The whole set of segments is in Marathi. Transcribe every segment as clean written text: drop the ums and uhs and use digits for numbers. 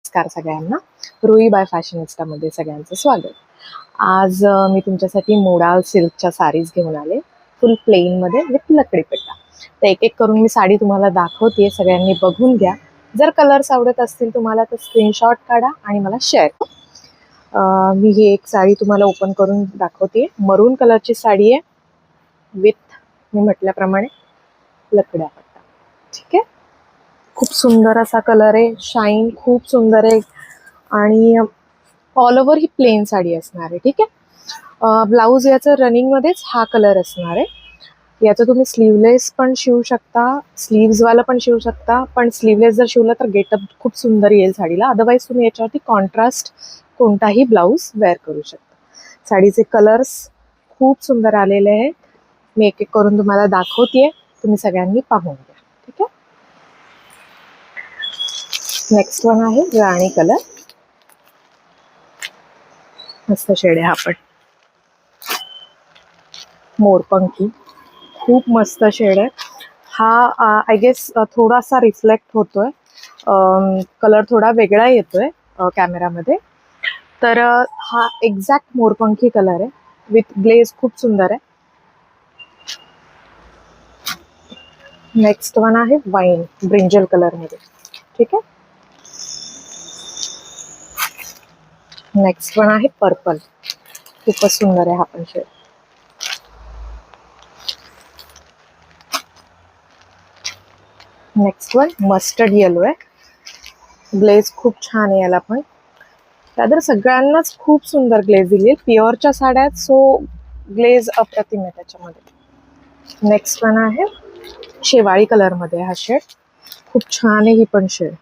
नमस्कार सगळ्यांना. रुई बाय फॅशनिस्टामध्ये सगळ्यांचं स्वागत. आज मी तुमच्यासाठी मोडाल सिल्कच्या साडीज घेऊन आले, फुल प्लेनमध्ये विथ लकडीपट्टा. तर एक एक करून मी साडी तुम्हाला दाखवते, सगळ्यांनी बघून घ्या. जर कलर्स आवडत असतील तुम्हाला तर स्क्रीनशॉट काढा आणि मला शेअर. मी ही एक साडी तुम्हाला ओपन करून दाखवते. मरून कलरची साडी आहे विथ, मी म्हटल्याप्रमाणे, लकड्यापट्टा. ठीक आहे, खूप सुंदर असा कलर आहे, शाईन खूप सुंदर आहे आणि ऑल ओव्हर ही प्लेन साडी असणार आहे. ठीक आहे, ब्लाऊज याचं रनिंगमध्येच हा कलर असणार आहे. याचं तुम्ही स्लीवलेस पण शिवू शकता, स्लीव्सवाला पण शिवू शकता, पण स्लीवलेस जर शिवलं तर गेटअप खूप सुंदर येईल साडीला. अदरवाईज तुम्ही याच्यावरती कॉन्ट्रास्ट कोणताही ब्लाऊज वेअर करू शकता. साडीचे कलर्स खूप सुंदर आलेले आहेत. मी एक एक करून तुम्हाला दाखवते, तुम्ही सगळ्यांनी पाहून घ्या. ठीक आहे, नेक्स्ट वन आहे राणी कलर. मस्त शेड आहे हा पण, मोरपंखी, खूप मस्त शेड आहे हा. आय गेस थोडासा रिफ्लेक्ट होतोय, कलर थोडा वेगळा येतोय कॅमेरामध्ये. तर हा एक्झॅक्ट मोरपंखी कलर आहे विथ ग्लेज, खूप सुंदर आहे. नेक्स्ट वन आहे वाईन ब्रिंजल कलर मध्ये. ठीक आहे, नेक्स्ट वन आहे पर्पल, खूपच सुंदर आहे हा पण shade. Next one mustard yellow आहे, ग्लेज खूप छान आहे याला पण. त्यातर सगळ्यांनाच खूप सुंदर ग्लेज दिली, प्युअरच्या साड्या आहेत, सो ग्लेज अप्रतिम आहे त्याच्यामध्ये. नेक्स्ट वन आहे शेवाळी कलर मध्ये हा शेड, खूप छान आहे ही पण shade.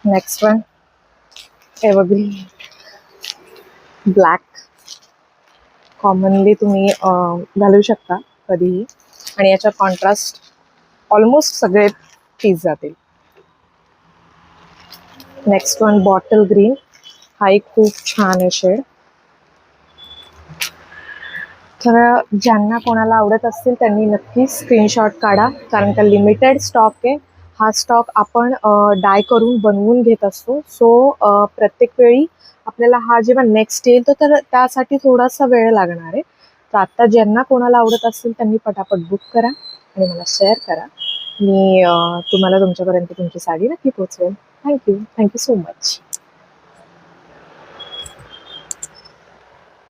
Next one evergreen black, commonly तुम्ही घालू शकता कधीही, आणि याचा कॉन्ट्रास्ट ऑलमोस्ट सगळे पीस जातील. नेक्स्ट वन बॉटल ग्रीन, हा एक खूप छान आहे शेड. तर ज्यांना कोणाला आवडत असतील त्यांनी नक्की स्क्रीनशॉट काढा, कारण का लिमिटेड स्टॉक आहे. हा स्टॉक आपण डाय करून बनवून घेत असतो, सो प्रत्येक वेळी आपल्याला हा जेव्हा नेक्स्ट येईल तर त्यासाठी थोडासा वेळ लागणार आहे. तर आत्ता ज्यांना कोणाला आवडत असेल त्यांनी पटापट बुक करा आणि मला शेअर करा. मी तुम्हाला तुमच्यापर्यंत तुमची साडी नक्की पोहोचवेल. Thank you so much.